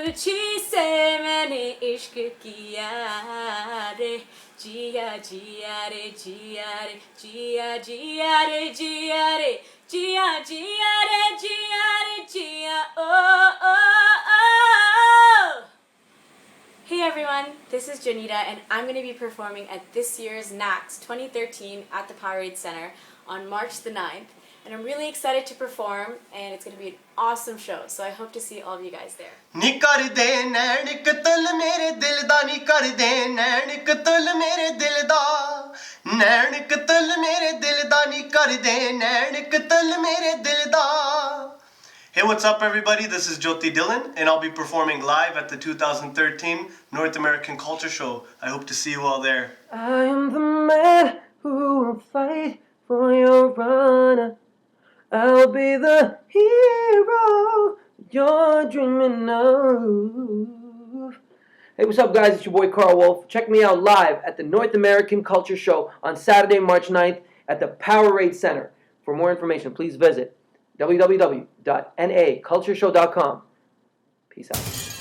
तुझी से मैंने इश्क किया रे जिया जिया रे जिया रे जिया जिया रे जिया रे जिया जिया रे जिया रे जिया oh oh oh. Hey everyone, this is Jonita and I'm going to be performing at this year's NACS 2013 at the Powerade Center on March the 9th. And I'm really excited to perform and it's going to be an awesome show. So I hope to see all of you guys there. नी कर दे नैन कतल मेरे दिल दा नी कर दे नैन कतल मेरे दिल दा नैन कतल मेरे दिल दा नी कर दे नैन कतल मेरे दिल दा. Hey, what's up everybody? This is Joti Dhillon and I'll be performing live at the 2013 North American Culture Show. I hope to see you all there. I am the man who will fight for your honor. I'll be the hero you're dreaming of. Hey, what's up, guys? It's your boy Karl Wolf. Check me out live at the North American Culture Show on Saturday, March 9th at the Powerade Center. For more information, please visit www.nacultureshow.com. Peace out.